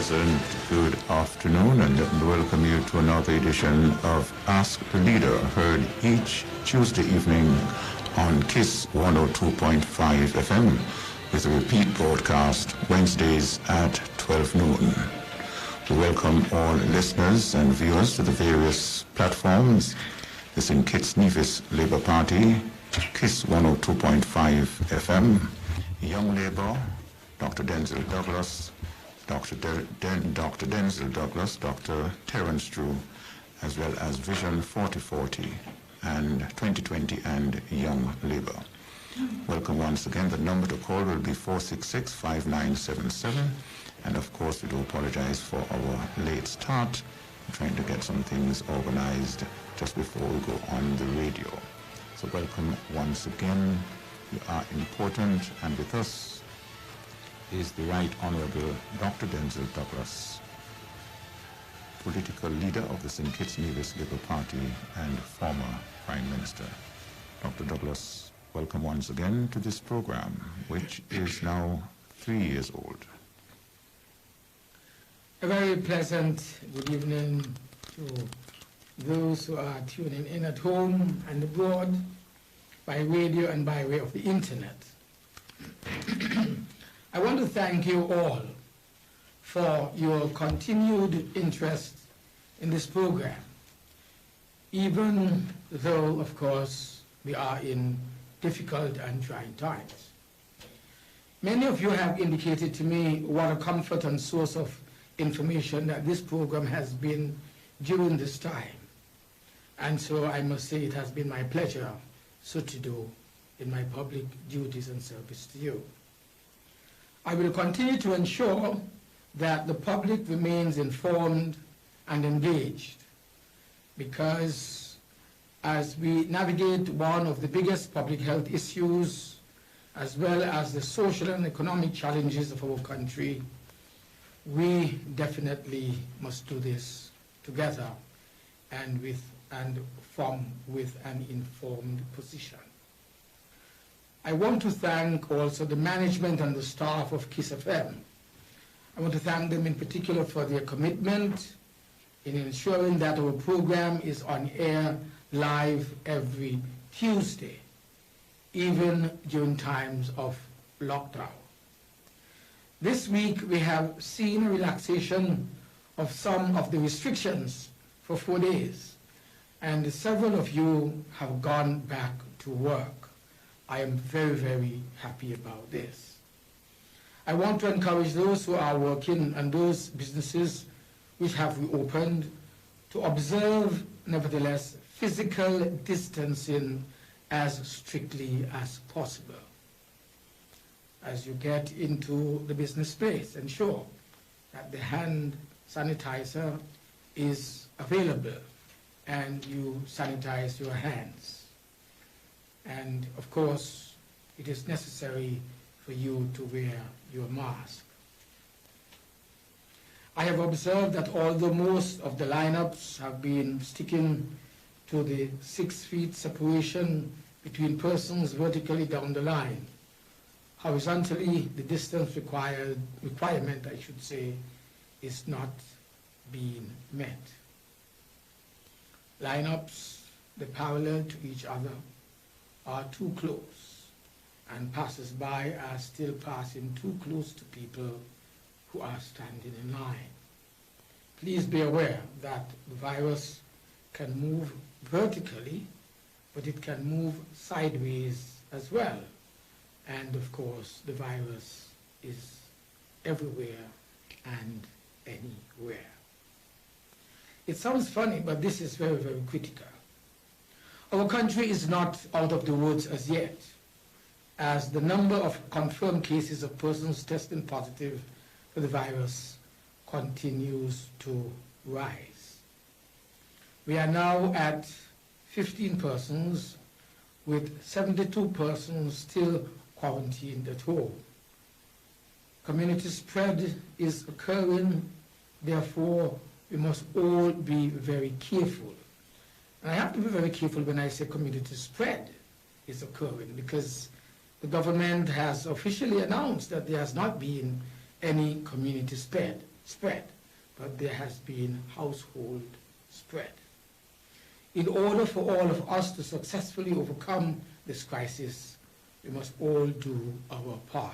present, good afternoon, and welcome you to another edition of Ask the Leader, heard each Tuesday evening on KYSS 102.5 FM, with a repeat broadcast Wednesdays at 12 noon. We welcome all listeners and viewers to the various platforms. This in Kitts Nevis Labour Party, KYSS 102.5 FM, Young Labour, Dr. Denzel Douglas, Dr. Denzel Douglas, Dr. Terence Drew, as well as Vision 4040 and 2020 and Young Labour. Welcome once again. The number to call will be 466-5977. And of course, we do apologize for our late start. We're trying to get some things organized just before we go on the radio. So welcome once again. You are important, and with us is the Right Honourable Dr. Denzel Douglas, political leader of the St. Kitts Nevis Labour Party and former Prime Minister. Dr. Douglas, welcome once again to this program, which is now 3 years old. A very pleasant good evening to those who are tuning in at home and abroad by radio and by way of the internet. I want to thank you all for your continued interest in this program, even though, of course, we are in difficult and trying times. Many of you have indicated to me what a comfort and source of information that this program has been during this time. And so I must say it has been my pleasure so to do in my public duties and service to you. I will continue to ensure that the public remains informed and engaged, because as we navigate one of the biggest public health issues, as well as the social and economic challenges of our country, we definitely must do this together and with an informed position. I want to thank also the management and the staff of KYSS FM. I want to thank them in particular for their commitment in ensuring that our program is on air live every Tuesday, even during times of lockdown. This week we have seen a relaxation of some of the restrictions for 4 days, and several of you have gone back to work. I am very, very happy about this. I want to encourage those who are working and those businesses which have reopened to observe, nevertheless, physical distancing as strictly as possible. As you get into the business space, ensure that the hand sanitizer is available and you sanitize your hands. And of course, it is necessary for you to wear your mask. I have observed that although most of the lineups have been sticking to the 6 feet separation between persons vertically down the line, horizontally, the distance requirement, I should say, is not being met. Lineups, they parallel to each other, are too close, and passers-by are still passing too close to people who are standing in line. Please be aware that the virus can move vertically, but it can move sideways as well. And of course, the virus is everywhere and anywhere. It sounds funny, but this is very, very critical. Our country is not out of the woods as yet, as the number of confirmed cases of persons testing positive for the virus continues to rise. We are now at 15 persons, with 72 persons still quarantined at home. Community spread is occurring, therefore we must all be very careful. And I have to be very careful when I say community spread is occurring, because the government has officially announced that there has not been any community spread. spread, but there has been household spread. In order for all of us to successfully overcome this crisis, we must all do our part.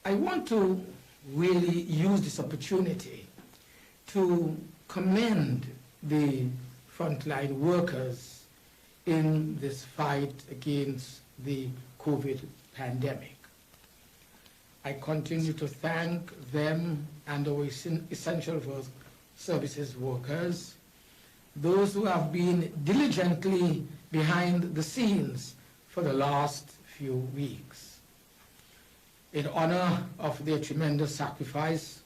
I want to really use this opportunity to commend the frontline workers in this fight against the COVID pandemic. I continue to thank them and our essential services workers, those who have been diligently behind the scenes for the last few weeks. In honor of their tremendous sacrifice,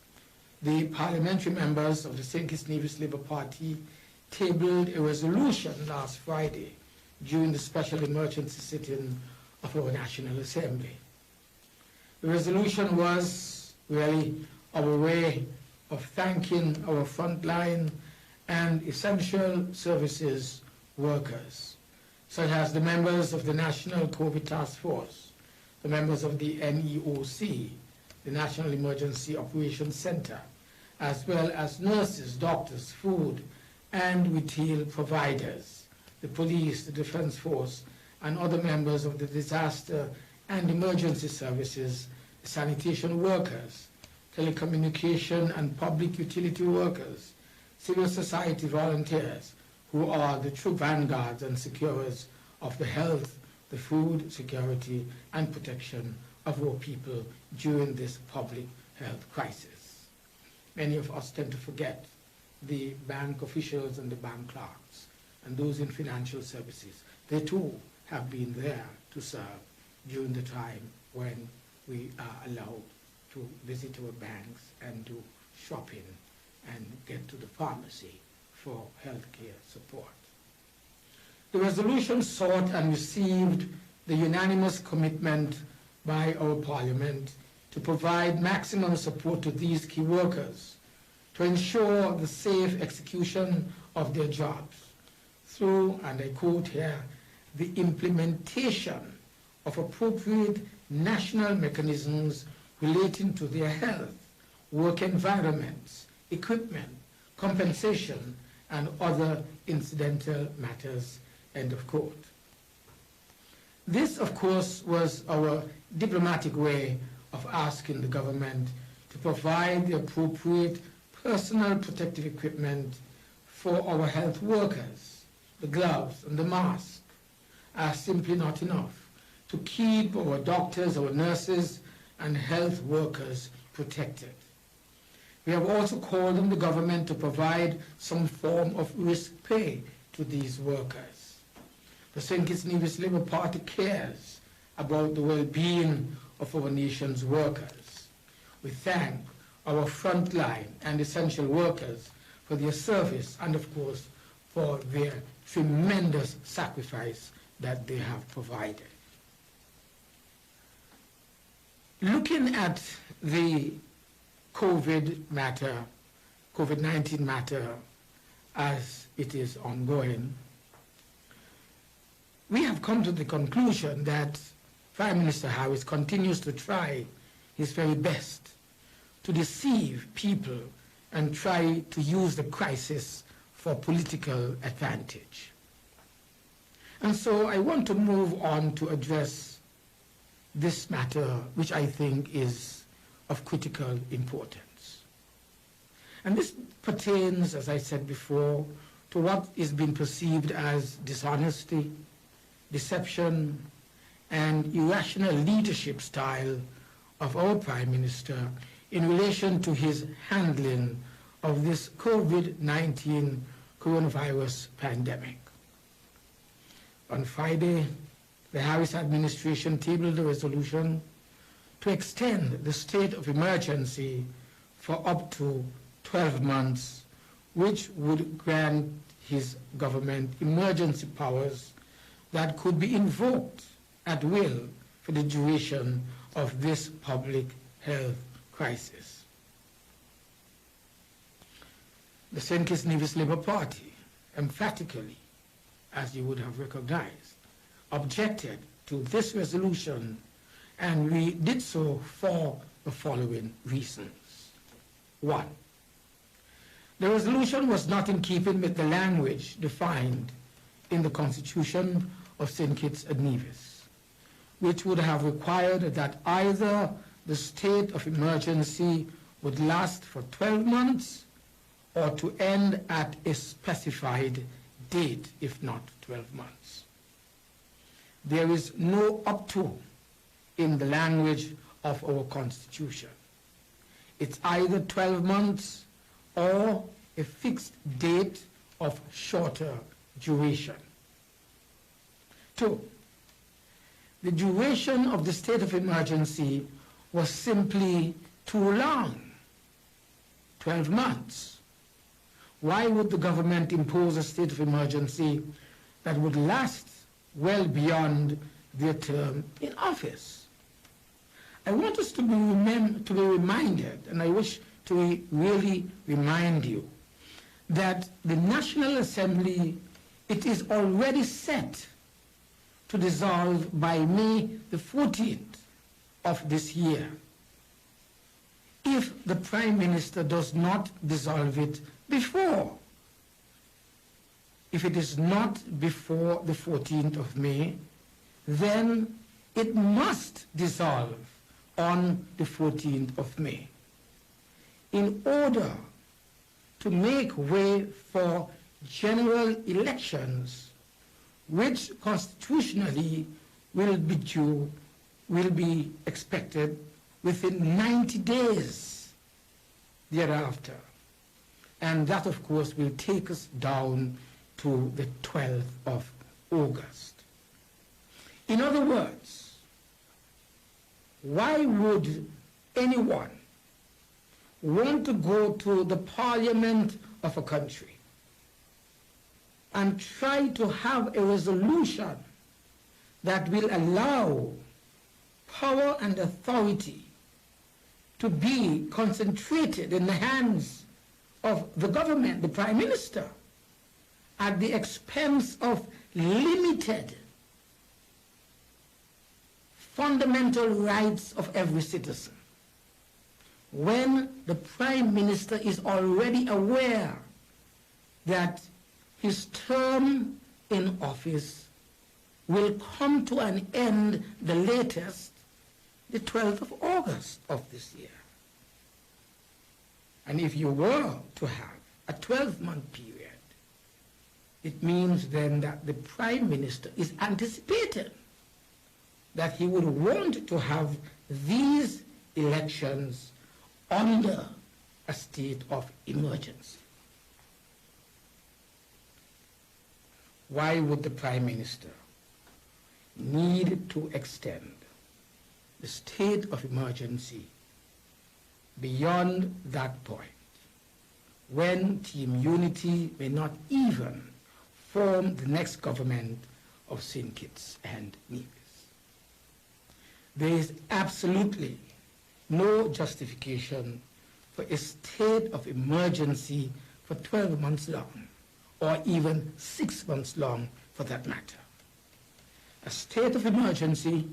the parliamentary members of the St. Kitts Nevis Labour Party tabled a resolution last Friday during the special emergency sitting of our National Assembly. The resolution was really our way of thanking our frontline and essential services workers, such as the members of the National COVID Task Force, the members of the NEOC, the National Emergency Operations Center, as well as nurses, doctors, food and retail providers, the police, the defense force, and other members of the disaster and emergency services, the sanitation workers, telecommunication and public utility workers, civil society volunteers, who are the true vanguards and securers of the health, the food security and protection of our people during this public health crisis. Many of us tend to forget the bank officials and the bank clerks and those in financial services. They too have been there to serve during the time when we are allowed to visit our banks and do shopping and get to the pharmacy for healthcare support. The resolution sought and received the unanimous commitment by our Parliament to provide maximum support to these key workers to ensure the safe execution of their jobs through, and I quote here, the implementation of appropriate national mechanisms relating to their health, work environments, equipment, compensation, and other incidental matters, end of quote. This, of course, was our diplomatic way of asking the government to provide the appropriate personal protective equipment for our health workers. The gloves and the mask are simply not enough to keep our doctors, our nurses, and health workers protected. We have also called on the government to provide some form of risk pay to these workers. The St. Kitts Nevis Labour Party cares about the well-being of our nation's workers. We thank our frontline and essential workers for their service and, of course, for their tremendous sacrifice that they have provided. Looking at the COVID-19 matter as it is ongoing, we have come to the conclusion that Prime Minister Harris continues to try his very best to deceive people and try to use the crisis for political advantage. And so I want to move on to address this matter, which I think is of critical importance. And this pertains, as I said before, to what is being perceived as dishonesty, deception, and irrational leadership style of our Prime Minister in relation to his handling of this COVID-19 coronavirus pandemic. On Friday, the Harris administration tabled a resolution to extend the state of emergency for up to 12 months, which would grant his government emergency powers that could be invoked at will for the duration of this public health crisis. The St. Kitts Nevis Labour Party emphatically, as you would have recognized, objected to this resolution, and we did so for the following reasons. One, the resolution was not in keeping with the language defined in the Constitution of St. Kitts and Nevis, which would have required that either the state of emergency would last for 12 months or to end at a specified date, if not 12 months. There is no up to in the language of our Constitution. It's either 12 months or a fixed date of shorter duration. Two, the duration of the state of emergency was simply too long, 12 months. Why would the government impose a state of emergency that would last well beyond their term in office? I want us to be reminded, and I wish to really remind you, that the National Assembly, it is already set to dissolve by May the 14th of this year, if the Prime Minister does not dissolve it before. If it is not before the 14th of May, then it must dissolve on the 14th of May in order to make way for general elections, which constitutionally will be expected within 90 days thereafter. And that, of course, will take us down to the 12th of August. In other words, why would anyone want to go to the parliament of a country and try to have a resolution that will allow power and authority to be concentrated in the hands of the government, the Prime Minister, at the expense of limited fundamental rights of every citizen, when the Prime Minister is already aware that his term in office will come to an end the latest the 12th of August of this year. And if you were to have a 12-month period, it means then that the Prime Minister is anticipating that he would want to have these elections under a state of emergency. Why would the Prime Minister need to extend the state of emergency beyond that point, when Team Unity may not even form the next government of St. Kitts and Nevis? There is absolutely no justification for a state of emergency for 12 months long, or even 6 months long for that matter. A state of emergency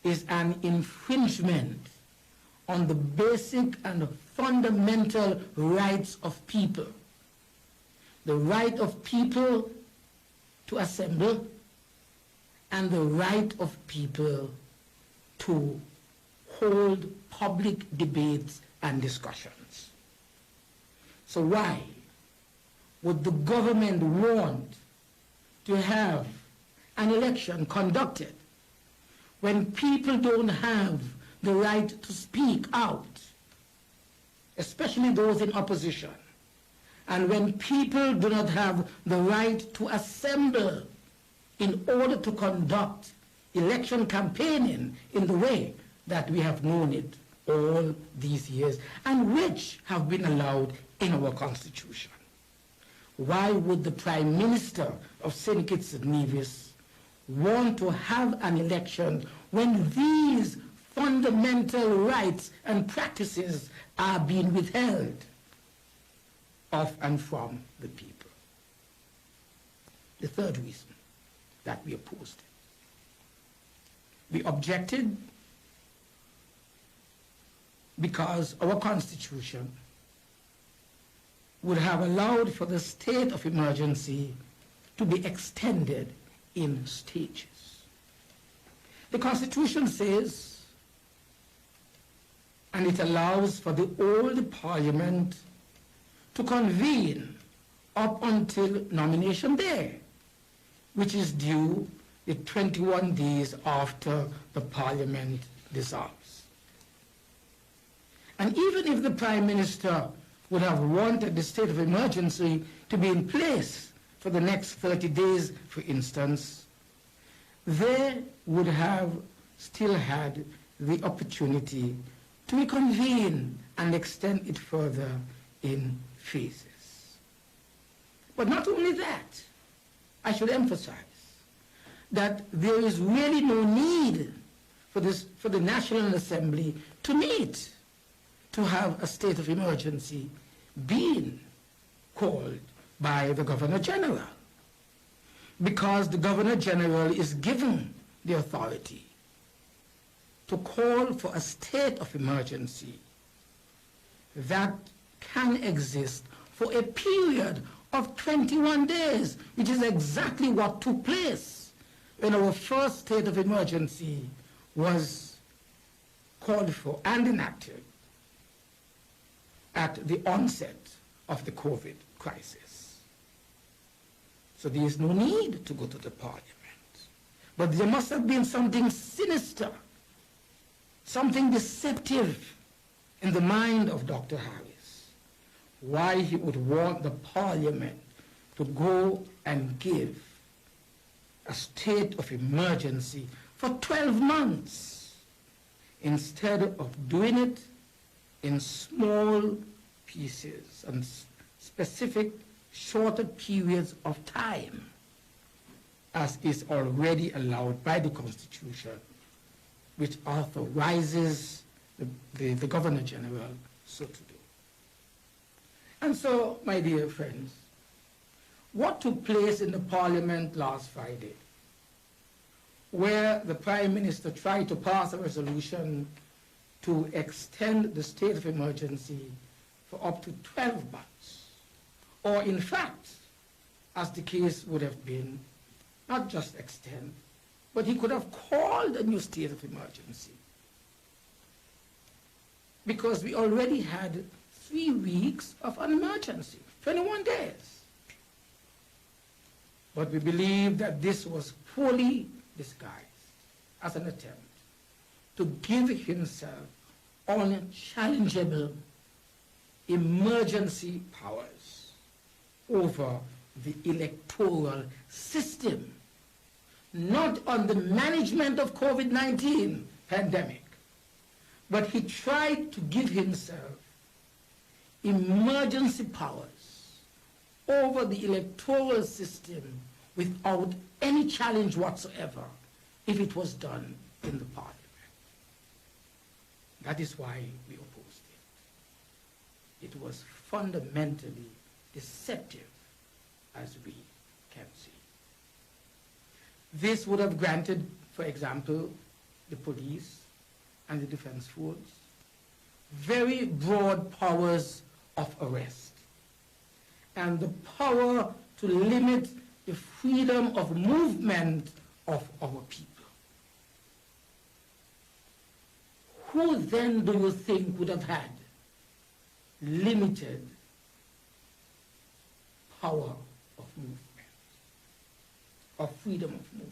is an infringement on the basic and fundamental rights of people. The right of people to assemble and the right of people to hold public debates and discussions. So why would the government want to have an election conducted when people don't have the right to speak out, especially those in opposition, and when people do not have the right to assemble in order to conduct election campaigning in the way that we have known it all these years, and which have been allowed in our Constitution? Why would the Prime Minister of St. Kitts and Nevis want to have an election when these fundamental rights and practices are being withheld of and from the people? The third reason that we opposed it. We objected because our Constitution would have allowed for the state of emergency to be extended in stages. The Constitution says, and it allows for the old Parliament to convene up until nomination day, which is due the 21 days after the Parliament dissolves. And even if the Prime Minister would have wanted the state of emergency to be in place for the next 30 days, for instance, they would have still had the opportunity to reconvene and extend it further in phases. But not only that, I should emphasize that there is really no need for the National Assembly to meet to have a state of emergency being called by the Governor General, because the Governor General is given the authority to call for a state of emergency that can exist for a period of 21 days, which is exactly what took place when our first state of emergency was called for and enacted at the onset of the COVID crisis. So there is no need to go to the Parliament. But there must have been something sinister, something deceptive in the mind of Dr. Harris, why he would want the Parliament to go and give a state of emergency for 12 months instead of doing it in small pieces and specific shorter periods of time, as is already allowed by the Constitution, which authorizes the Governor General so to do. And so, my dear friends, what took place in the Parliament last Friday, where the Prime Minister tried to pass a resolution to extend the state of emergency for up to 12 months, or in fact, as the case would have been, not just extend, but he could have called a new state of emergency, because we already had 3 weeks of an emergency, 21 days. But we believe that this was poorly disguised as an attempt to give himself unchallengeable emergency powers over the electoral system, not on the management of COVID-19 pandemic, but he tried to give himself emergency powers over the electoral system without any challenge whatsoever if it was done in the Parliament. That is why we opposed it. It was fundamentally deceptive, as we can see. This would have granted, for example, the police and the defense force very broad powers of arrest and the power to limit the freedom of movement of our people. Who then do you think would have had limited power of movement, of freedom of movement?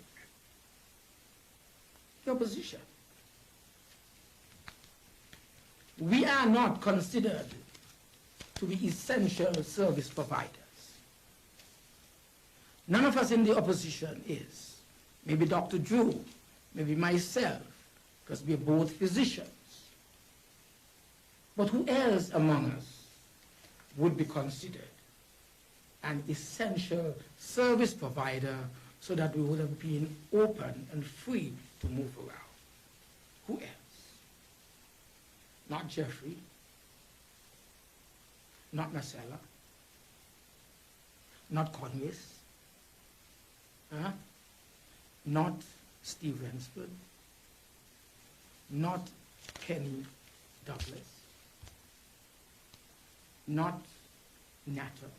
The opposition. We are not considered to be essential service providers. None of us in the opposition is. Maybe Dr. Drew, maybe myself, because we are both physicians. But who else among us would be considered an essential service provider so that we would have been open and free to move around? Who else? Not Jeffrey, not Marcella, not KYSS, not Steve Rensford, not Kenny Douglas, not Natter,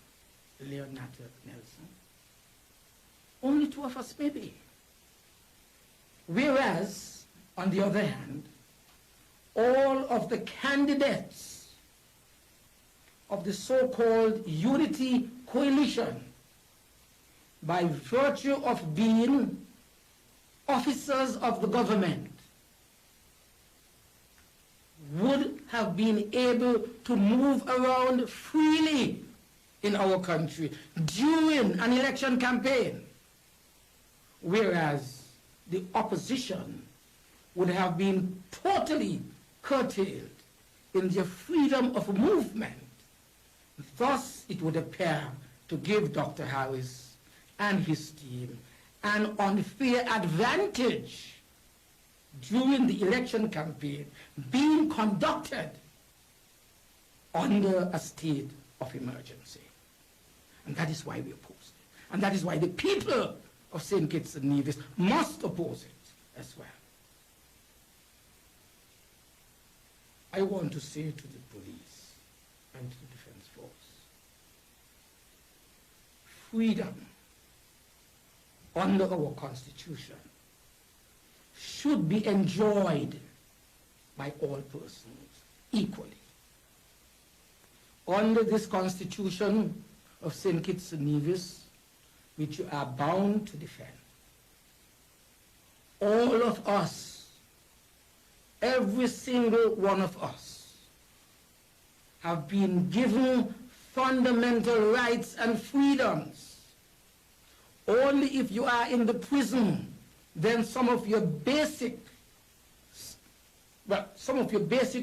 Leon Natter Nelson. Only 2 of us maybe. Whereas, on the other hand, all of the candidates of the so-called Unity Coalition, by virtue of being officers of the government, would have been able to move around freely in our country during an election campaign, whereas the opposition would have been totally curtailed in their freedom of movement. Thus, it would appear to give Dr. Harris and his team an unfair advantage during the election campaign being conducted under a state of emergency. And that is why we oppose it. And that is why the people of St. Kitts and Nevis must oppose it as well. I want to say to the police and to the defense force, freedom under our Constitution should be enjoyed by all persons equally. Under this Constitution of St. Kitts and Nevis, which you are bound to defend, all of us, every single one of us, have been given fundamental rights and freedoms. Only if you are in the prison, then some of your basic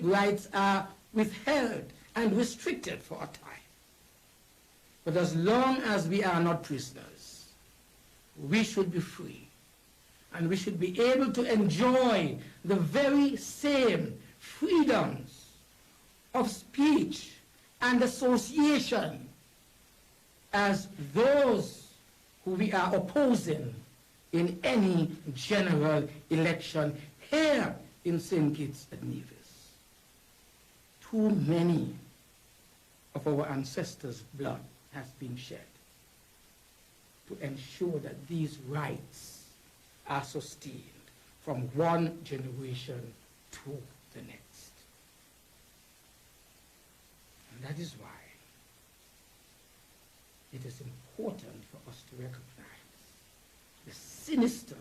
rights are withheld and restricted for a time. But as long as we are not prisoners, we should be free. And we should be able to enjoy the very same freedoms of speech and association as those who we are opposing in any general election here in St. Kitts and Nevis. Too many of our ancestors' blood has been shed to ensure that these rights are sustained from one generation to the next. And that is why it is important for us to recognize the sinister,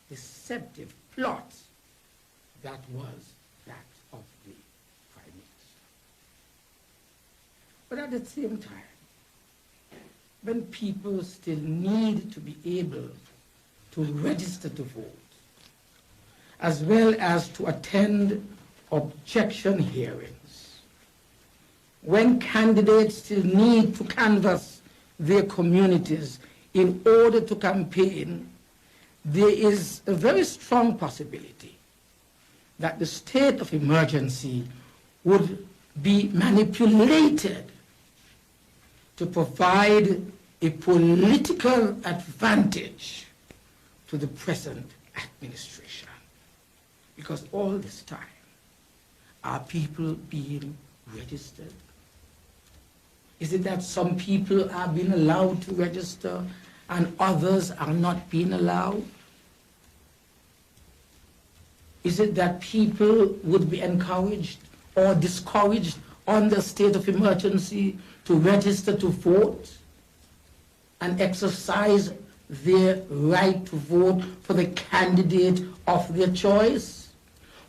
deceptive plot that was that of the Prime Minister. But at the same time, when people still need to be able to register to vote, as well as to attend objection hearings, when candidates still need to canvass their communities in order to campaign, there is a very strong possibility that the state of emergency would be manipulated to provide a political advantage to the present administration. Because all this time, are people being registered? Is it that some people are being allowed to register and others are not being allowed? Is it that people would be encouraged or discouraged under state of emergency to register to vote and exercise their right to vote for the candidate of their choice?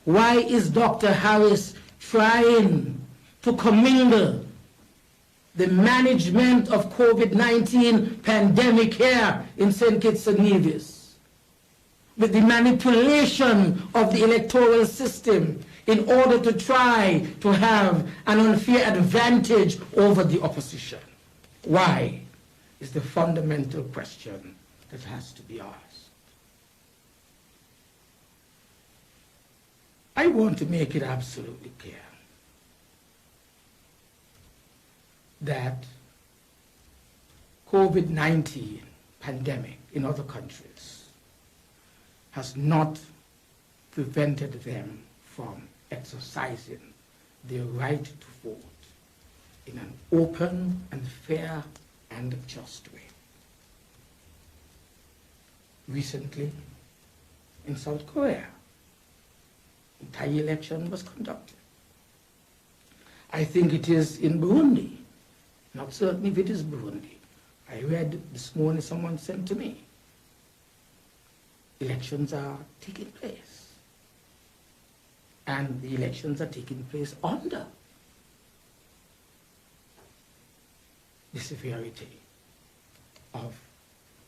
Why is Dr. Harris trying to commingle the management of COVID-19 pandemic here in St. Kitts and Nevis with the manipulation of the electoral system in order to try to have an unfair advantage over the opposition? Why is the fundamental question that has to be asked. I want to make it absolutely clear that COVID-19 pandemic in other countries has not prevented them from exercising their right to vote in an open and fair and just way. Recently, in South Korea, a Thai election was conducted. I think it is in Burundi, not certain if it is Burundi. I read this morning, someone sent to me, elections are taking place. And the elections are taking place under the severity of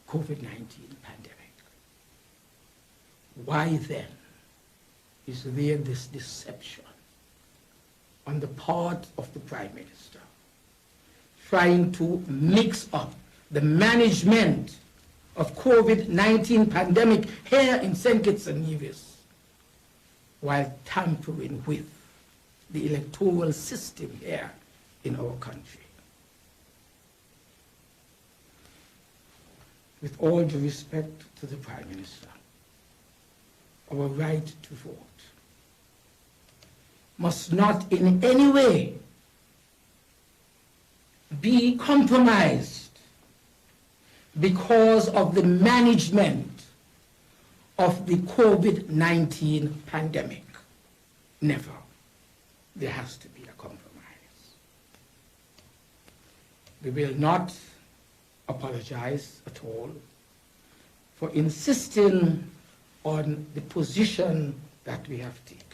COVID-19 pandemic. Why then is there this deception on the part of the Prime Minister, trying to mix up the management of COVID-19 pandemic here in St. Kitts and Nevis, while tampering with the electoral system here in our country? With all due respect to the Prime Minister, our right to vote must not in any way be compromised because of the management of the COVID-19 pandemic. Never. There has to be a compromise. We will not apologize at all for insisting on the position that we have taken,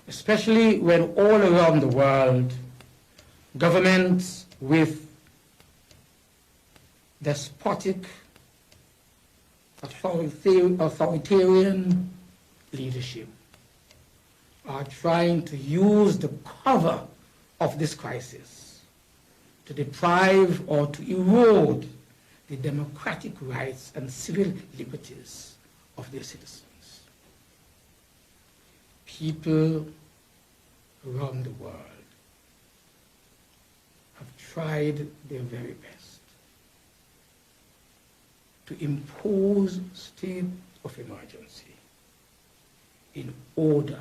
especially when all around the world, governments with despotic, authoritarian leadership are trying to use the cover of this crisis to deprive or to erode the democratic rights and civil liberties of their citizens. People around the world have tried their very best to impose state of emergency in order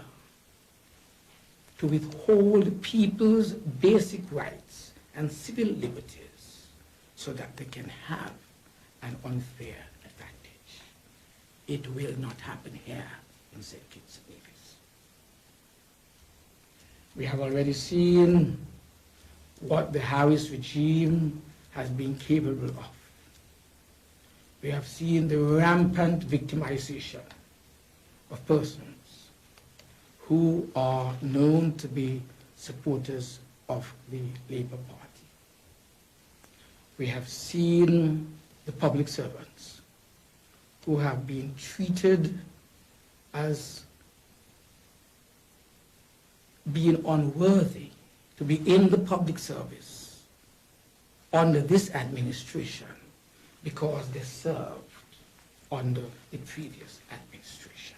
to withhold people's basic rights and civil liberties so that they can have an unfair advantage. It will not happen here in St. Kitts and Nevis. We have already seen what the Harris regime has been capable of. We have seen the rampant victimization of persons who are known to be supporters of the Labour Party. We have seen the public servants who have been treated as being unworthy to be in the public service under this administration because they served under the previous administration.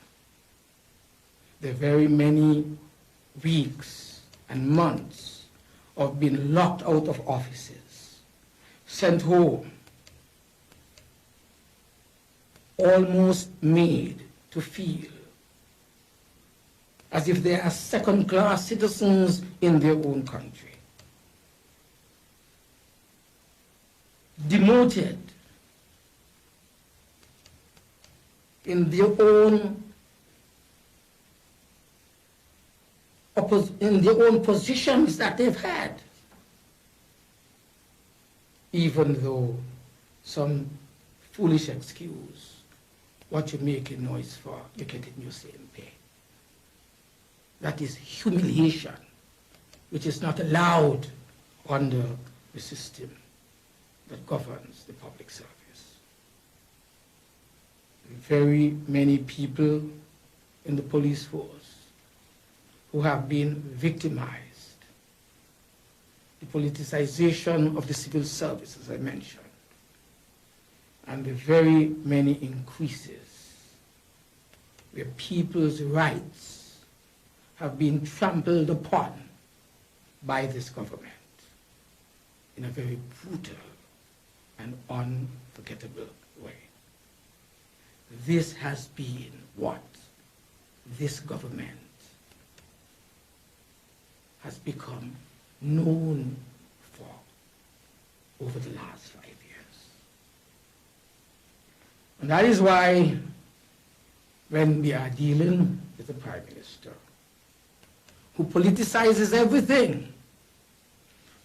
There are very many weeks and months of being locked out of offices, sent home, almost made to feel as if they are second-class citizens in their own country, demoted in their own positions that they've had, even though some foolish excuse, what you make a noise for, you get it in your same pay. That is humiliation, which is not allowed under the system that governs the public service. Very many people in the police force who have been victimized, the politicization of the civil service, as I mentioned, and the very many increases where people's rights have been trampled upon by this government in a very brutal and unforgettable way. This has been what this government has become known for over the last 5 years. And that is why when we are dealing with a Prime Minister who politicizes everything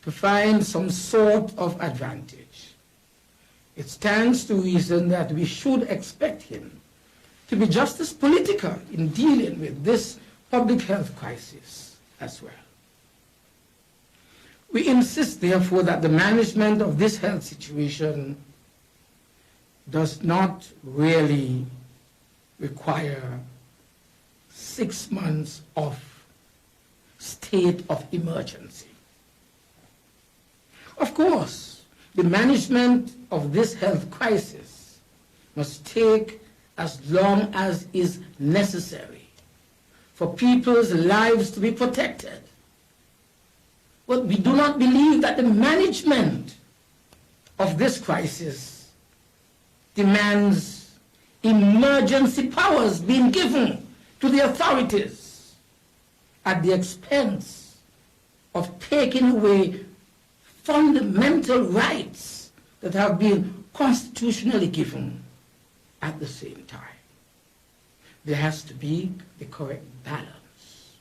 to find some sort of advantage, it stands to reason that we should expect him to be just as political in dealing with this public health crisis as well. We insist, therefore, that the management of this health situation does not really require 6 months of state of emergency. Of course, the management of this health crisis must take as long as is necessary for people's lives to be protected. But we do not believe that the management of this crisis demands emergency powers being given to the authorities at the expense of taking away fundamental rights that have been constitutionally given at the same time. There has to be the correct balance.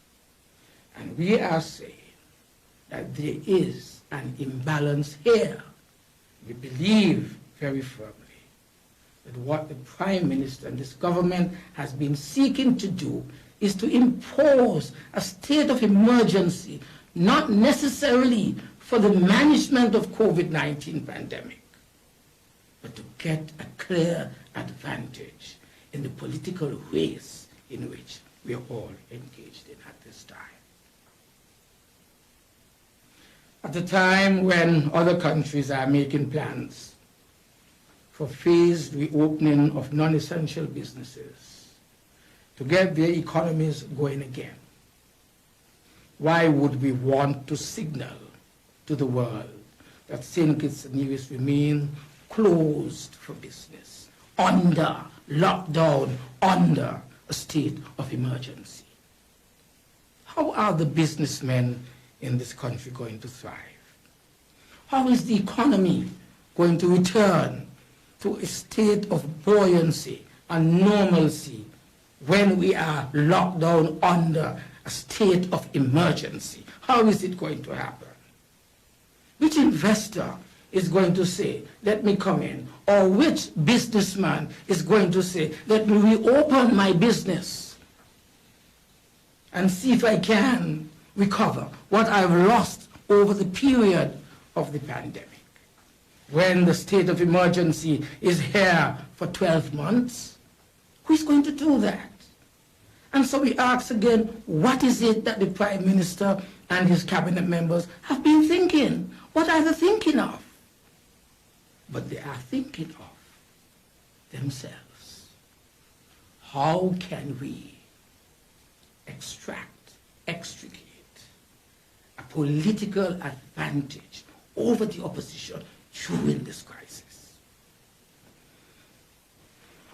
And we are saying that there is an imbalance here. We believe very firmly that what the Prime Minister and this government has been seeking to do is to impose a state of emergency, not necessarily for the management of COVID-19 pandemic, but to get a clear advantage in the political race in which we are all engaged in at this time. At a time when other countries are making plans for phased reopening of non-essential businesses to get their economies going again, why would we want to signal to the world that St. Kitts and Nevis remain closed for business, under lockdown, under a state of emergency? How are the businessmen in this country going to thrive? How is the economy going to return to a state of buoyancy and normalcy when we are locked down under a state of emergency? How is it going to happen? Which investor is going to say, let me come in? Or which businessman is going to say, let me reopen my business and see if I can recover what I've lost over the period of the pandemic? When the state of emergency is here for 12 months, who's going to do that? And so we ask again, what is it that the Prime Minister and his cabinet members have been thinking? What are they thinking of? But they are thinking of themselves. How can we extricate a political advantage over the opposition during this crisis?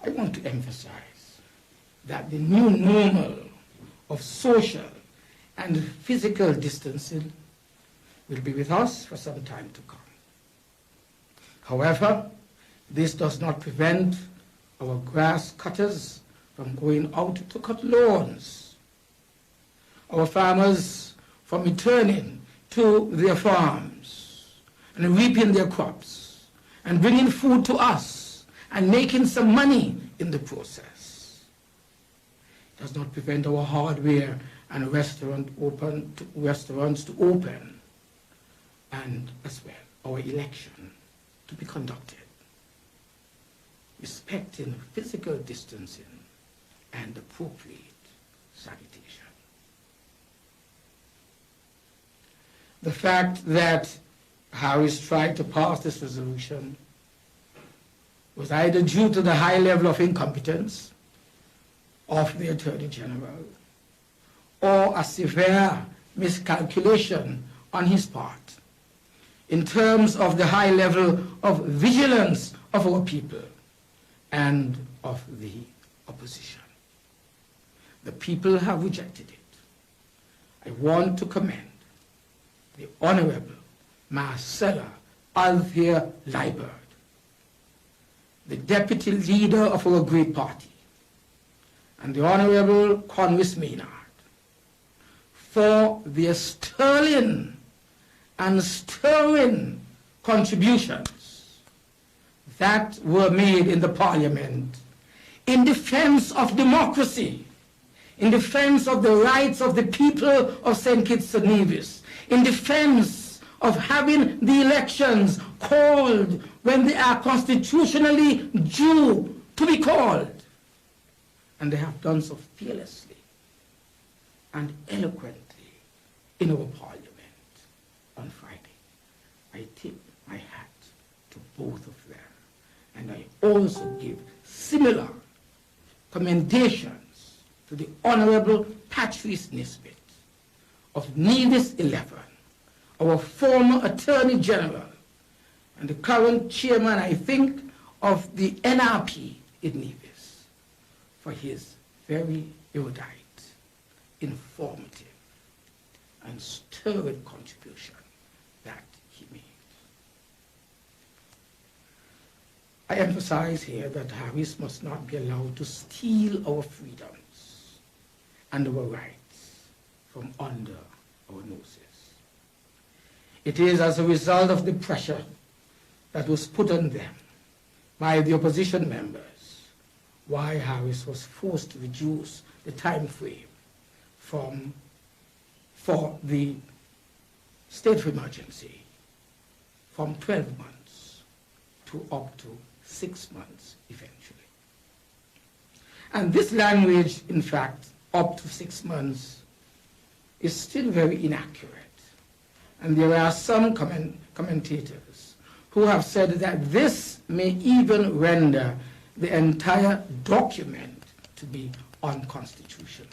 I want to emphasize that the new normal of social and physical distancing will be with us for some time to come. However, this does not prevent our grass cutters from going out to cut lawns, our farmers from returning to their farms and reaping their crops and bringing food to us and making some money in the process. It does not prevent our hardware and restaurants to open, and as well our election to be conducted, respecting physical distancing and appropriate sanitation. The fact that Harris tried to pass this resolution was either due to the high level of incompetence of the Attorney General or a severe miscalculation on his part in terms of the high level of vigilance of our people and of the opposition. The people have rejected it. I want to commend the the Honorable Marcella Althea Liebert, the Deputy Leader of our great party, and the Honorable Conway Maynard, for their sterling and stirring contributions that were made in the Parliament in defense of democracy, in defense of the rights of the people of St. Kitts and Nevis, in defense of having the elections called when they are constitutionally due to be called. And they have done so fearlessly and eloquently in our Parliament on Friday. I tip my hat to both of them, and I also give similar commendations to the Honorable Patrice Nisbet of Nevis 11, our former Attorney General and the current chairman, I think, of the NRP in Nevis, for his very erudite, informative, and stirring contribution that he made. I emphasize here that Harris must not be allowed to steal our freedoms and our rights from under our noses. It is as a result of the pressure that was put on them by the opposition members why Harris was forced to reduce the time frame for the state of emergency from 12 months to up to 6 months eventually. And this language, in fact, up to 6 months, is still very inaccurate. And there are some commentators who have said that this may even render the entire document to be unconstitutional.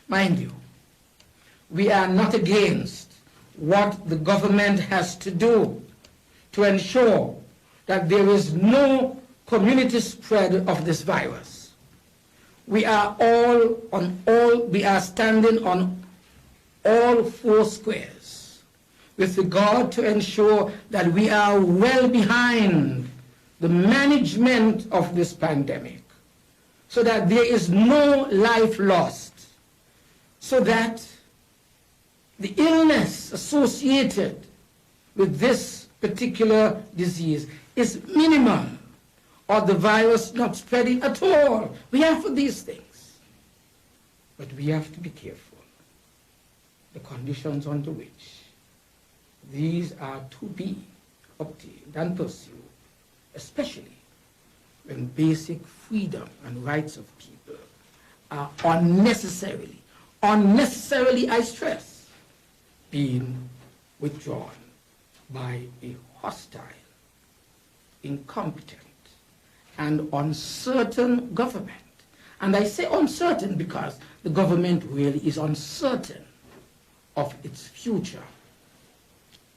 Mind you, we are not against what the government has to do to ensure that there is no community spread of this virus. We are standing on all four squares with regard to ensure that we are well behind the management of this pandemic, so that there is no life lost, so that the illness associated with this particular disease is minimal, or the virus not spreading at all. We are for these things. But we have to be careful the conditions under which these are to be obtained and pursued, especially when basic freedom and rights of people are unnecessarily, I stress, being withdrawn by a hostile, incompetent, and uncertain government. And I say uncertain because the government really is uncertain of its future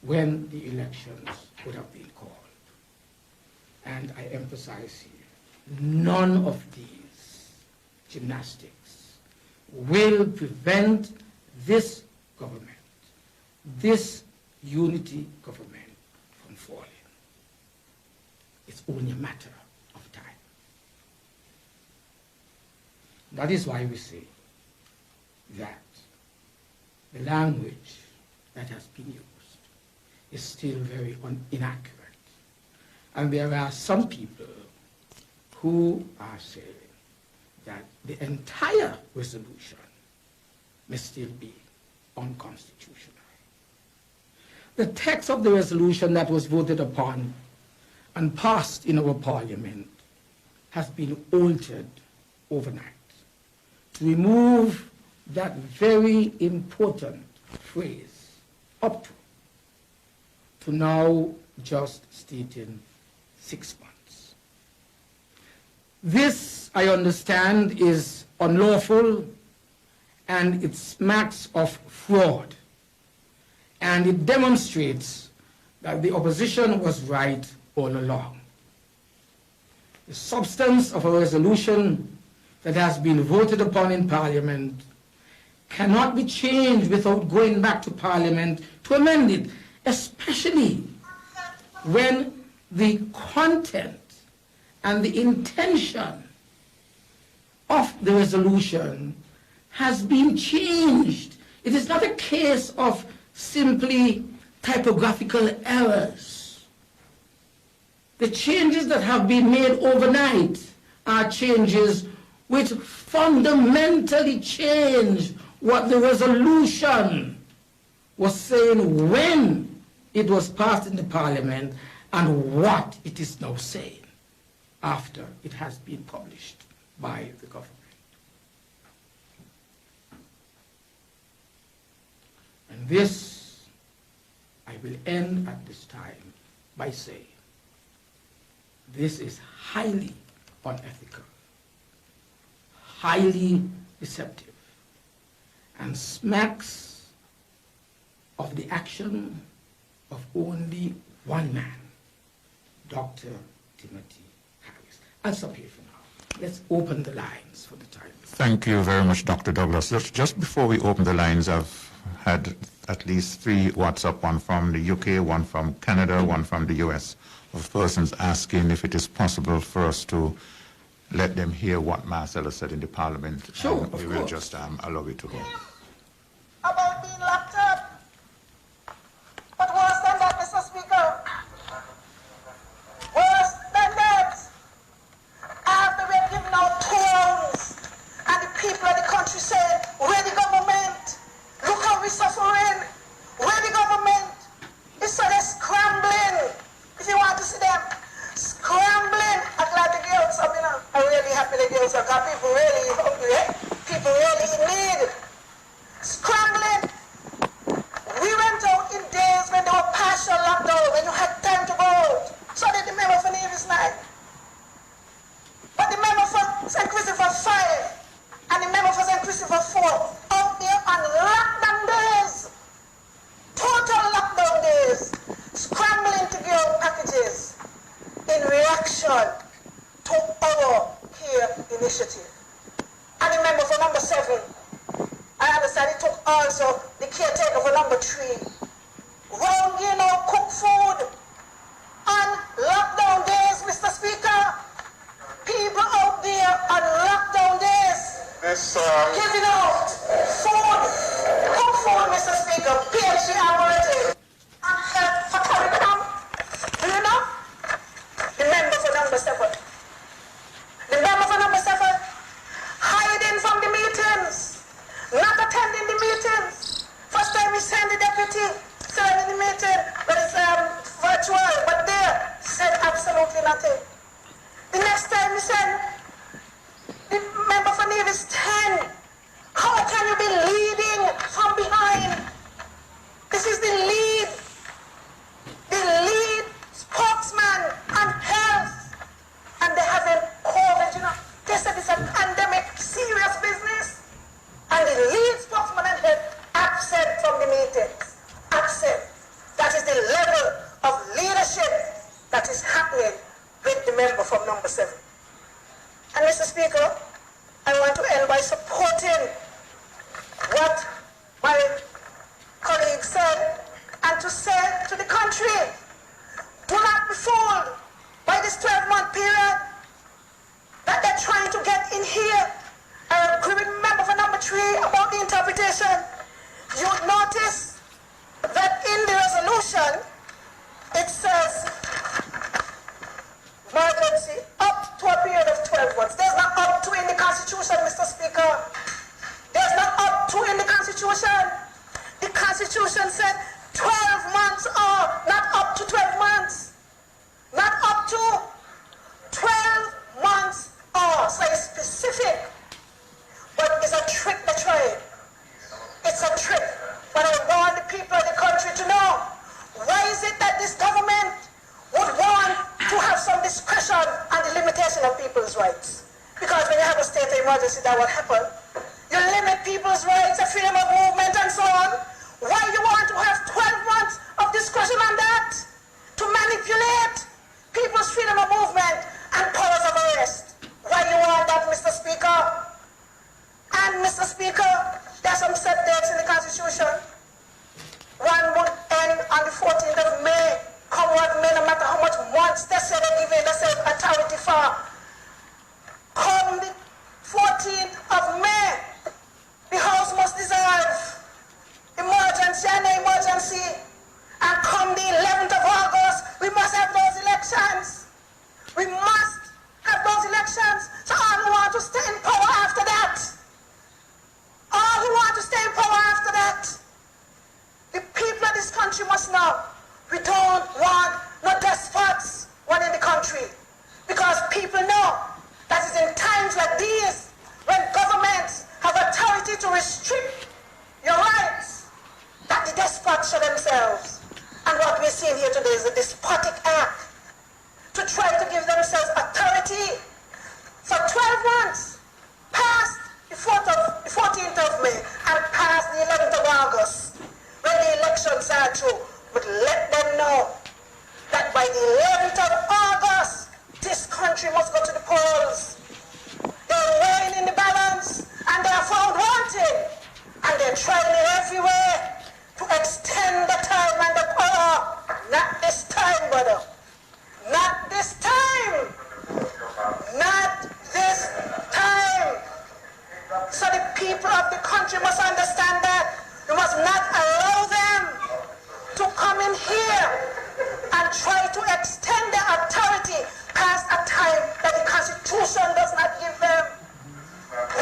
when the elections would have been called. And I emphasize here, none of these gymnastics will prevent this government, this unity government, from falling. It's only a matter of time. That is why we say that the language that has been used is still very inaccurate. And there are some people who are saying that the entire resolution may still be unconstitutional. The text of the resolution that was voted upon and passed in our Parliament has been altered overnight to remove that very important phrase, up to now just stating 6 months. This, I understand, is unlawful, and it smacks of fraud, and it demonstrates that the opposition was right all along. The substance of a resolution that has been voted upon in Parliament cannot be changed without going back to Parliament to amend it, especially when the content and the intention of the resolution has been changed. It is not a case of simply typographical errors. The changes that have been made overnight are changes which fundamentally change what the resolution was saying when it was passed in the Parliament and what it is now saying after it has been published by the government. And this, I will end at this time by saying, this is highly unethical, highly deceptive, and smacks of the action of only one man, Dr. Timothy Harris. I'll stop here for now. Let's open the lines for the time. Thank you very much, Dr. Douglas. Just before we open the lines, I've had at least 3 WhatsApp, one from the UK, one from Canada, one from the US, of persons asking if it is possible for us to let them hear what Marcella said in the Parliament. Sure, and we will just allow it to go. About being locked up. But worse than that, Mr. Speaker. Worse than that. After we have given out tones, and the people of the country say, where the government? Look how we're suffering. Where the government? It's so they're scrambling. If you want to see them scrambling, I'm glad the girls, I'm really happy the girls have got people really hungry, people really in need. Scrambling. We went out in days when there were partial lockdown, when you had time to go out. So did the member for Nevis 9. But the member for St. Christopher 5 and the member for St. Christopher 4 out there on lockdown days, total lockdown days, scrambling to give out packages in reaction to our care initiative. And the member for number 7, I understand it took also the caretaker for number 3. Round here now, cook food on lockdown days, Mr. Speaker. People out there on lockdown days giving out food, cook food, Mr. Speaker, PhD operative, and help for curriculum. Do you know? The member for number 7. The member for number 7 hiding from the meetings, not attending the meetings. First time we sent the deputy, sent in the meeting, but it's virtual, but there, said absolutely nothing. The next time we sent the member for Nevis 10, how can you be leading from behind? This is the lead spokesman on health, and they having COVID, you know. They said it's a pandemic, serious business. And the lead spokesman on health absent from the meetings. Absent. That is the level of leadership that is happening with the member from number 7. And Mr. Speaker, I want to end by supporting what my colleague said, and to say to the country, do not be fooled by this 12-month period that they're trying to get in here. I agree with member for number 3 about the interpretation. You notice that in the resolution, it says, emergency up to a period of 12 months. There's not up to in the Constitution, Mr. Speaker. There's not up to in the Constitution. The Constitution said 12 months or not up to 12 months. Not up to 12 months or. So it's specific. But it's a trick they're trying. It's a trick. But I want the people of the country to know, why is it that this government would want to have some discretion on the limitation of people's rights? Because when you have a state of emergency, that will happen. You limit people's rights, their freedom of movement and so on. Why you want to have 12 months of discretion on that? To manipulate people's freedom of movement and powers of arrest. Why you want that, Mr. Speaker? And Mr. Speaker, there's some fracture themselves. And what we're seeing here today is a despotic act to try to give themselves authority for 12 months, past the 14th of May and past the 11th of August, when the elections are through. But let them know that by the 11th of August, this country must go to the polls. They're weighing in the balance, and they are found wanting. And they're trying it everywhere to extend the time and the power. Not this time, brother. Not this time. Not this time. So the people of the country must understand that we must not allow them to come in here and try to extend their authority past a time that the Constitution does not give them.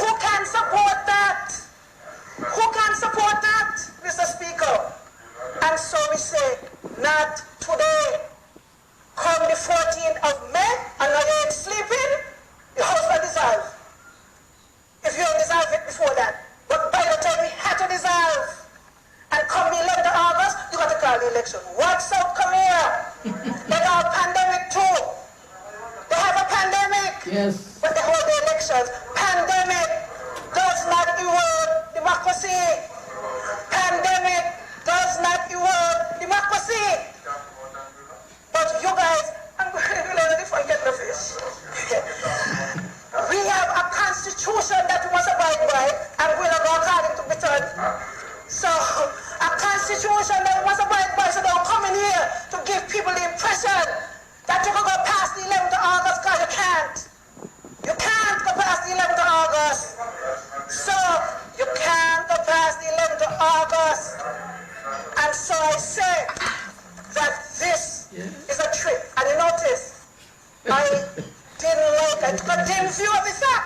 Who can support that? Who can support that, Mr. Speaker? And so we say, not today. Come the 14th of May, and now you ain't sleeping, the house will dissolve. If you don't dissolve it before that. But by the time we had to dissolve, and come the 11th of August, you got to call the election. What South Korea? They got a pandemic too. They have a pandemic. Yes. But they hold the elections. Pandemic does not erode democracy. Pandemic does not erode democracy. But you guys, I'm going to let it forget the fish. We have a constitution that we must abide by, and we're not going according to Britain. So, a constitution that we must abide by, so don't come in here to give people the impression that you can go past the 11th of August, because you can't. You can't go past the 11th of August. So, you can't go past the 11th of August. And so I say that this is a trick. And you notice, I didn't view of the fact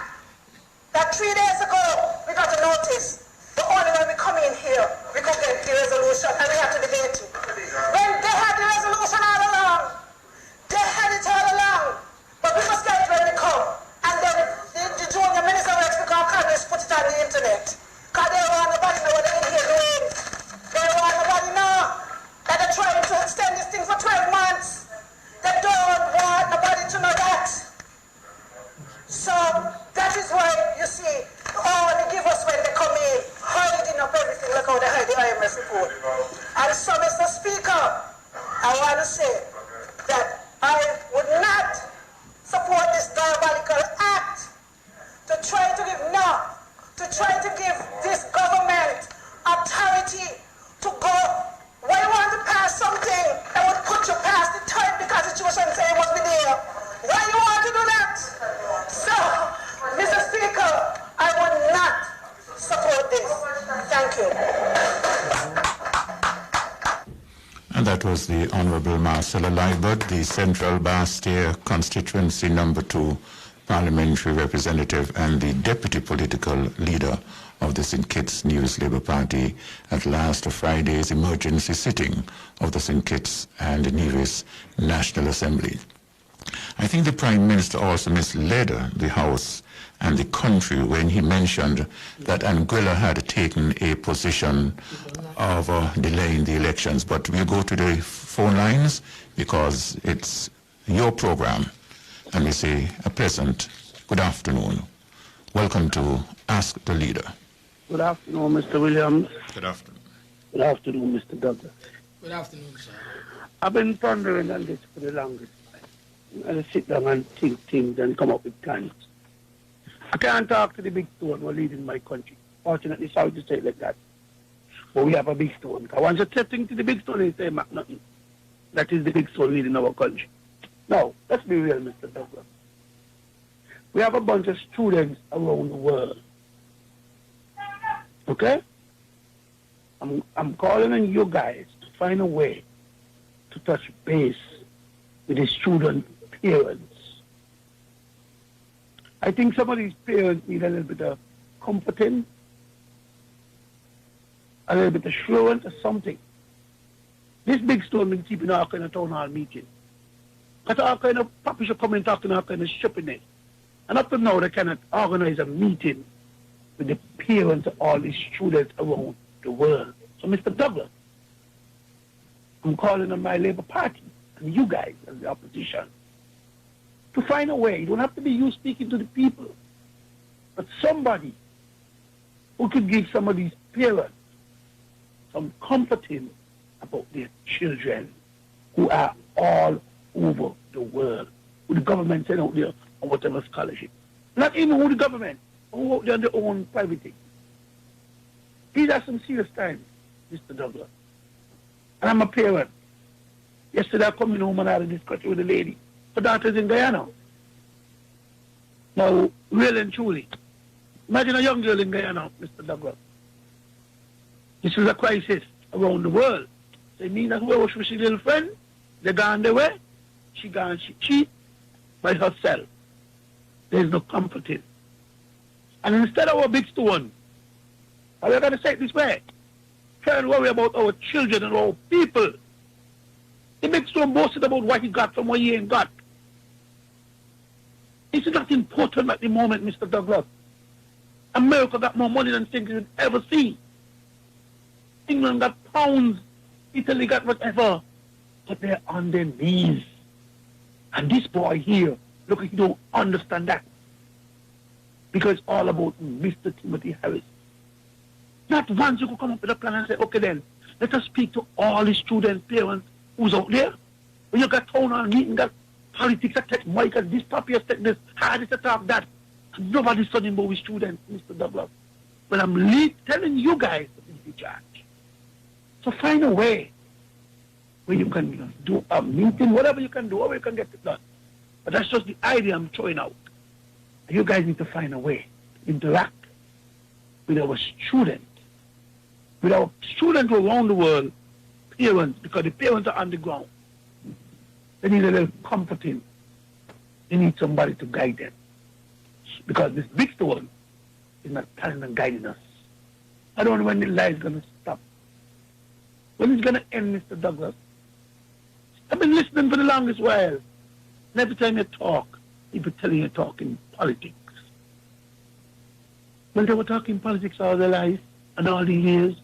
that 3 days ago we got a notice. But only when we come in here, we could get the resolution and we have to debate it. When they had the resolution all along, they had it all along. But we must get it when we come. And then the junior minister of Executive Congress put it on the internet. Because they want nobody know what they're in here doing. They want nobody know that they're trying to extend this thing for 12 months. They don't want nobody to know that. So that is why you see, oh, they give us when they come in, hiding up everything like how they hide the IMS report. And so, Mr. Speaker, I want to say that I would not support this diabolical act to try to give this government authority to go. When you want to pass something that would put you past the time because the Constitution says it must be there. Why you want to do that? So, Mr. Speaker, I would not support this. Thank you. And that was the Honorable Marcella Liebert, the Central Bastia Constituency Number 2 Parliamentary Representative and the Deputy Political Leader of the St. Kitts News Labour Party at last Friday's emergency sitting of the St. Kitts and Nevis National Assembly. I think the Prime Minister also misled the House and the country when he mentioned that Anguilla had taken a position of delaying the elections. But we'll go to the phone lines because it's your program. And we say a pleasant good afternoon. Welcome to Ask the Leader. Good afternoon, Mr. Williams. Good afternoon. Good afternoon, Mr. Douglas. Good afternoon, sir. I've been pondering on this for the longest time. I just sit down and think things and come up with plans. I can't talk to the big stone who are leading my country. Fortunately, sorry to say it like that. But we have a big stone. I want to say things to the big stone and say nothing. That is the big stone leading our country. Now, let's be real, Mr. Douglas. We have a bunch of students around the world. Okay? I'm calling on you guys to find a way to touch base with the student parents. I think some of these parents need a little bit of comforting, a little bit of assurance or something. This big stone been keeping our kind of town hall meeting. Because all kind of papish are coming talking all kind of shoppiness. And up to now they cannot organize a meeting with the parents of all these students around the world. So Mr. Douglas, I'm calling on my Labour Party and you guys as the opposition to find a way. It don't have to be you speaking to the people, but somebody who could give some of these parents some comforting about their children who are all over the world, who the government sent out there on whatever scholarship. Not even who the government, who out there on their own private thing. These are some serious times, Mr. Douglas. And I'm a parent. Yesterday I come home and I had a discussion with a lady. Her daughter's in Guyana. Now, really and truly, imagine a young girl in Guyana, Mr. Douglas. This is a crisis around the world. So it means that whoever she was a little friend, they gone their way, she gone, she cheat by herself. There's no comforting. And instead of our big stone, are we going to say it this way? Try and worry about our children and our people. The big stone boasted about what he got from what he ain't got. It's not important at the moment, Mr. Douglas. America got more money than things you'd ever see. England got pounds. Italy got whatever. But they're on their knees. And this boy here, look, he don't understand that. Because it's all about Mr. Timothy Harris. Not once you could come up with a plan and say, okay then, let us speak to all the student parents who's out there. When you got town hall meeting, got politics, attack Mike, this topic, attack this, hard this, attack that. And nobody's studying about with students, Mr. Douglas. But I'm telling you guys to be in charge. So find a way where you can do a meeting, whatever you can do, however you can get it done. But that's just the idea I'm throwing out. And you guys need to find a way to interact with our students around the world, parents, because the parents are on the ground. They need a little comforting. They need somebody to guide them. Because this big stone is not telling and guiding us. I don't know when the lie is going to stop. When it's going to end, Mr. Douglas? I've been listening for the longest while. And every time you talk, people telling you talking politics. Well, they were talking politics all their life and all the years.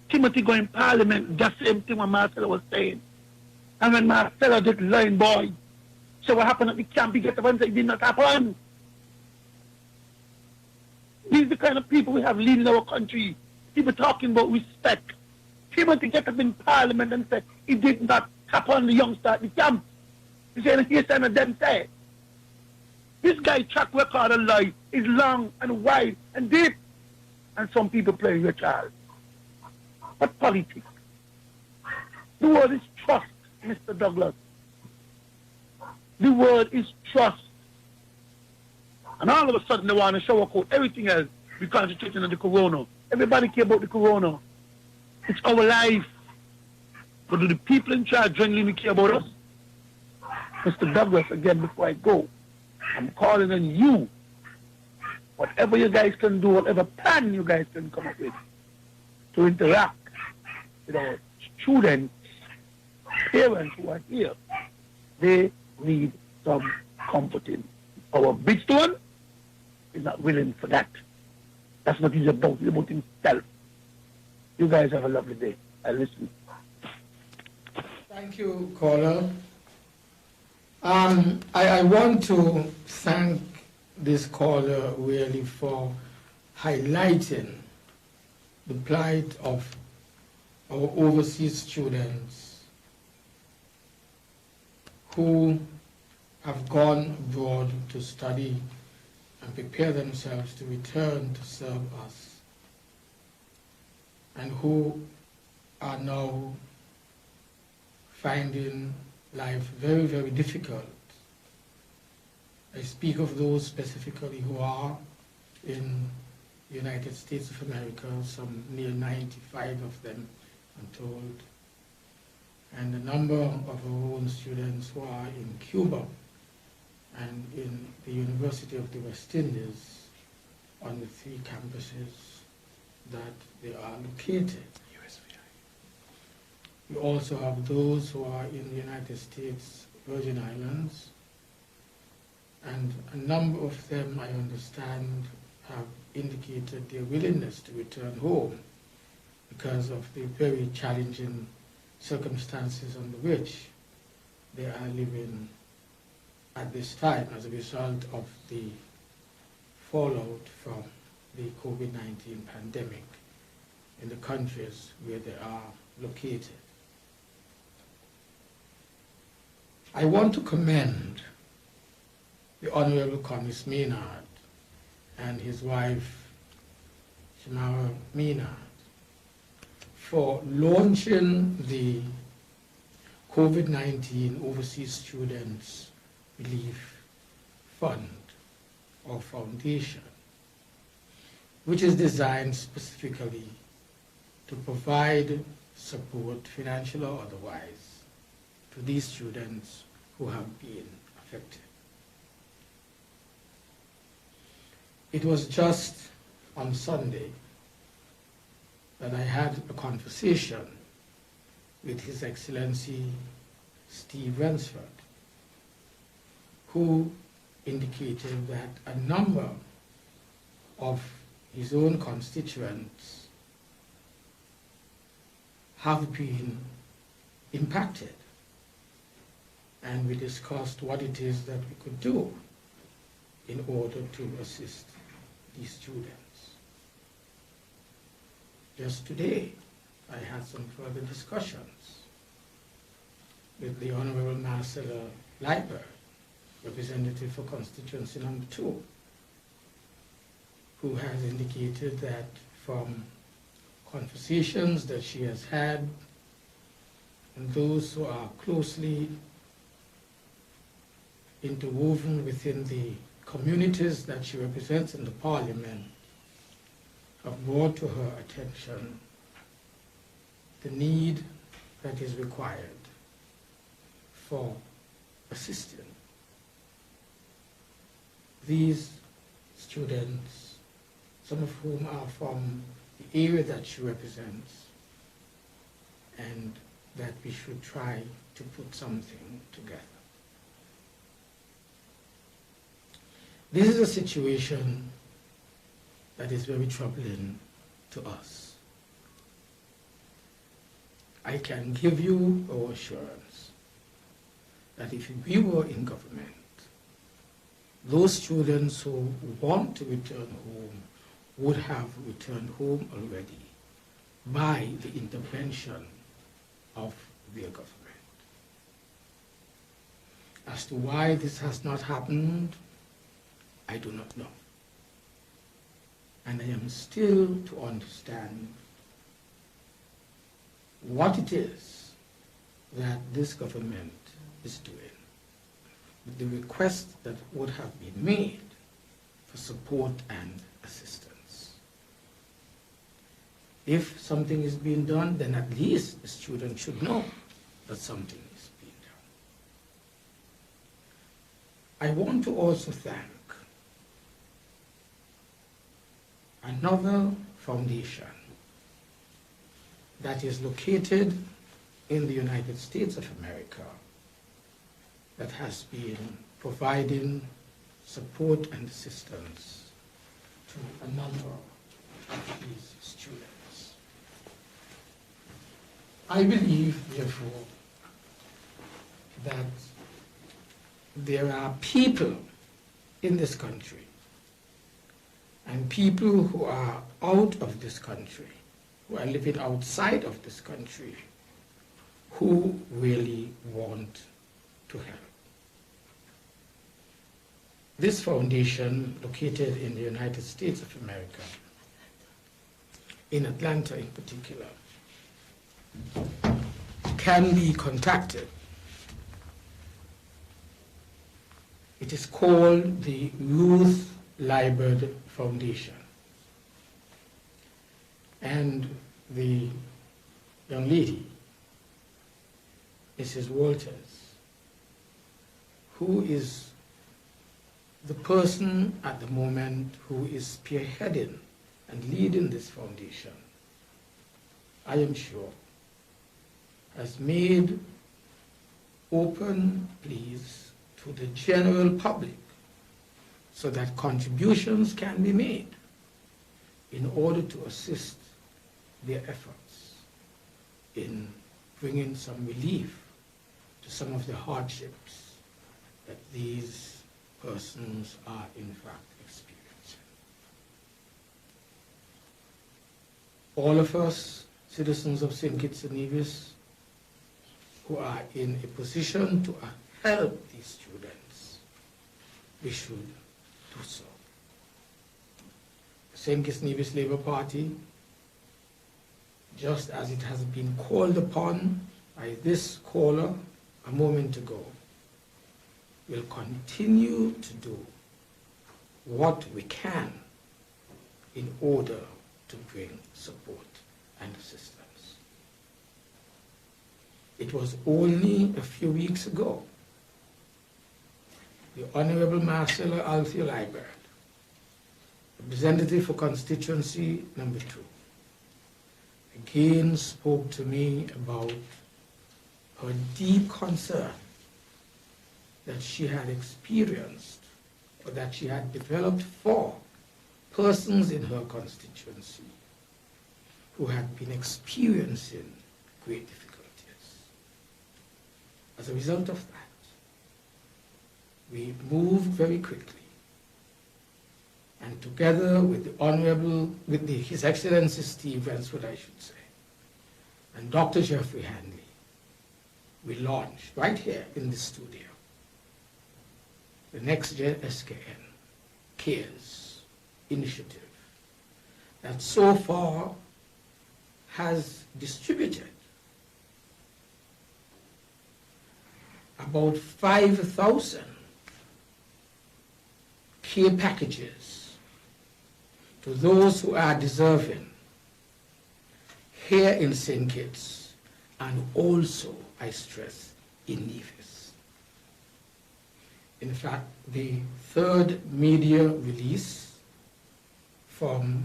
Timothy going in Parliament, the same thing what Marcella was saying. And when Marcella did line boy, so what happened at the camp, he get up and say it did not happen. These are the kind of people we have leading our country. People talking about respect. Timothy get up in Parliament and say it did not happen, the youngster at the camp. He said, here's some of them say. This guy's track record of life is long and wide and deep. And some people play your child. But politics. The word is trust, Mr. Douglas. The word is trust. And all of a sudden they want to sugarcoat everything else. We're concentrating on the corona. Everybody care about the corona. It's our life. But do the people in charge genuinely care about us? Mr. Douglas, again, before I go, I'm calling on you. Whatever you guys can do, whatever plan you guys can come up with, to interact with our students, parents who are here, they need some comforting. Our big stone is not willing for that. That's what he's about. He's about himself. You guys have a lovely day. I listen. Thank you, caller. I want to thank this caller really for highlighting the plight of our overseas students who have gone abroad to study and prepare themselves to return to serve us, and who are now finding life very, very difficult. I speak of those specifically who are in the United States of America, some near 95 of them, I'm told, and a number of our own students who are in Cuba and in the University of the West Indies on the 3 campuses that they are located. We also have those who are in the United States Virgin Islands, and a number of them, I understand, have indicated their willingness to return home because of the very challenging circumstances under which they are living at this time as a result of the fallout from the COVID-19 pandemic in the countries where they are located. I want to commend the Honorable Congress Maynard and his wife, Shamara Maynard, for launching the COVID-19 Overseas Students Relief Fund or Foundation, which is designed specifically to provide support, financial or otherwise, to these students who have been affected. It was just on Sunday that I had a conversation with His Excellency Steve Rensford, who indicated that a number of his own constituents have been impacted. And we discussed what it is that we could do in order to assist these students. Just today, I had some further discussions with the Honorable Marcella Liber, representative for constituency number 2, who has indicated that from conversations that she has had and those who are closely interwoven within the communities that she represents in the parliament have brought to her attention the need that is required for assisting these students, some of whom are from the area that she represents, and that we should try to put something together. This is a situation that is very troubling to us. I can give you our assurance that if we were in government, those students who want to return home would have returned home already by the intervention of their government. As to why this has not happened, I do not know. And I am still to understand what it is that this government is doing. The request that would have been made for support and assistance. If something is being done, then at least the student should know that something is being done. I want to also thank another foundation that is located in the United States of America that has been providing support and assistance to a number of these students. I believe, therefore, that there are people in this country and people who are out of this country, who are living outside of this country, who really want to help. This foundation, located in the United States of America, in Atlanta in particular, can be contacted. It is called the Ruth Liber Foundation. And the young lady, Mrs. Walters, who is the person at the moment who is spearheading and leading this foundation, I am sure, has made open pleas to the general public so that contributions can be made in order to assist their efforts in bringing some relief to some of the hardships that these persons are in fact experiencing. All of us, citizens of St. Kitts and Nevis, who are in a position to help these students, we should do so. The St. Kitts and Nevis Labour Party, just as it has been called upon by this caller a moment ago, will continue to do what we can in order to bring support and assistance. It was only a few weeks ago the Honorable Marcella Althea Liebert, representative for constituency number 2, again spoke to me about her deep concern that she had experienced or that she had developed for persons in her constituency who had been experiencing great difficulties. As a result of that, we moved very quickly, and together with His Excellency Steve Ransford, I should say, and Dr. Jeffrey Hanley, we launched right here in the studio the Next Gen SKN KYSS initiative that so far has distributed about 5,000 care packages to those who are deserving here in St. Kitts and also, I stress, in Nevis. In fact, the third media release from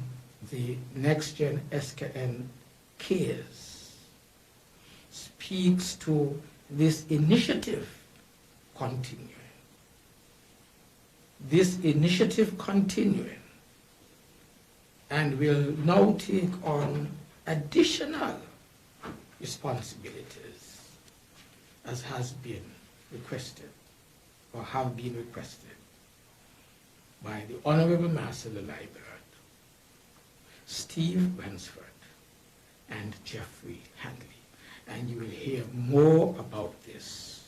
the Next Gen SKN KYSS speaks to this initiative continuing. This initiative continuing, and will now take on additional responsibilities as has been requested or have been requested by the Honorable Marcella Liebert, Steve Ransford, and Jeffrey Hanley. And you will hear more about this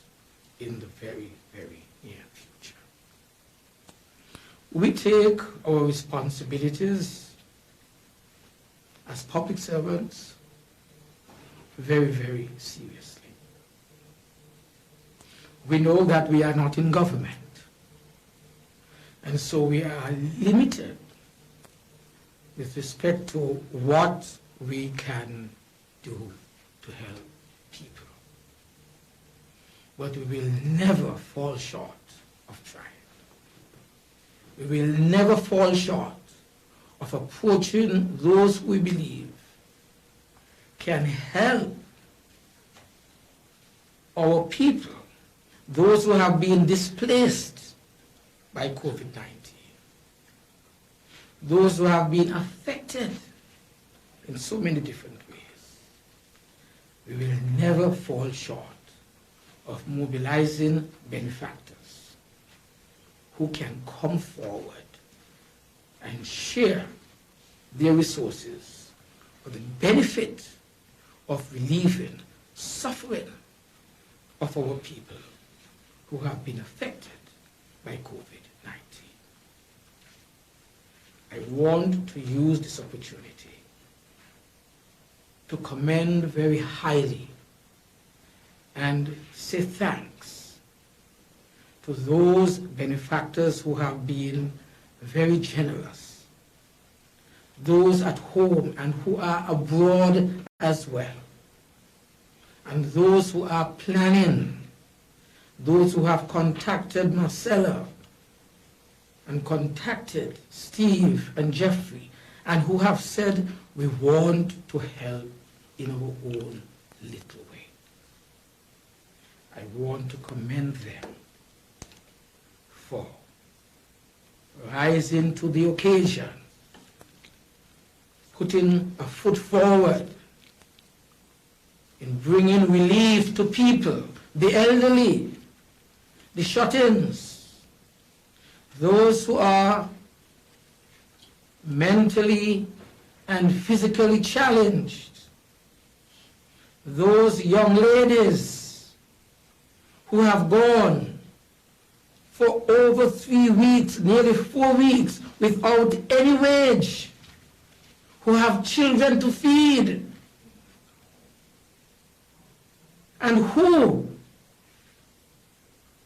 in the very, very near future. We take our responsibilities as public servants very, very seriously. We know that we are not in government, and so we are limited with respect to what we can do to help people. But we will never fall short of trying. We will never fall short of approaching those we believe can help our people, those who have been displaced by COVID-19, those who have been affected in so many different ways. We will never fall short of mobilizing benefactors who can come forward and share their resources for the benefit of relieving suffering of our people who have been affected by COVID-19. I want to use this opportunity to commend very highly and say thanks to those benefactors who have been very generous, those at home and who are abroad as well, and those who are planning, those who have contacted Marcella and contacted Steve and Jeffrey, and who have said, we want to help in our own little way. I want to commend them for rising to the occasion, putting a foot forward in bringing relief to people, the elderly, the shut-ins, those who are mentally and physically challenged, those young ladies who have gone for over 3 weeks, nearly 4 weeks, without any wage, who have children to feed, and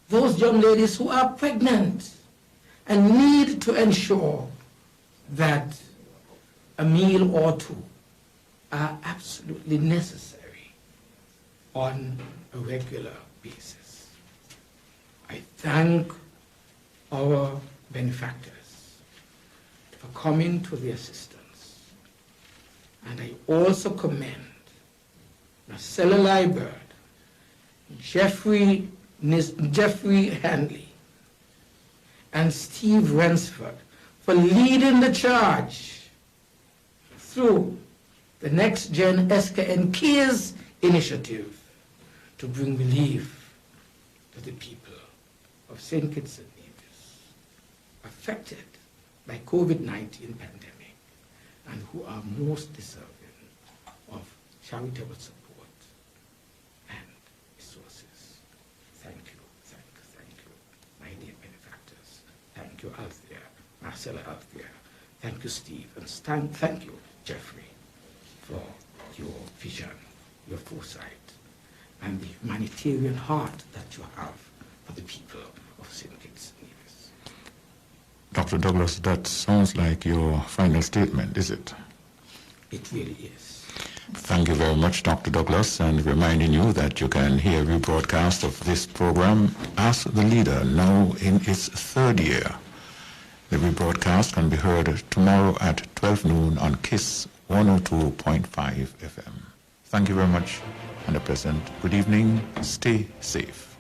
those young ladies who are pregnant and need to ensure that a meal or two are absolutely necessary on a regular basis. I thank our benefactors for coming to the assistance, and I also commend Marcella Liebert, Jeffrey Handley, and Steve Rensford for leading the charge through the Next Gen SKN KYSS initiative to bring relief to the people of St. Kitts and Nevis affected by COVID-19 pandemic and who are most deserving of charitable support and resources. Thank you, thank you, my dear benefactors. Thank you, Althea, Marcella Althea. Thank you, Steve, and thank you, Jeffrey, for your vision, your foresight, and the humanitarian heart that you have for the people of St. Kitts and Nevis. Dr. Douglas, that sounds like your final statement, is it? It really is. Thank you very much, Dr. Douglas, and reminding you that you can hear a rebroadcast of this program, Ask the Leader, now in its 3rd year. The rebroadcast can be heard tomorrow at 12 noon on KYSS 102.5 FM. Thank you very much, and a pleasant good evening. Stay safe.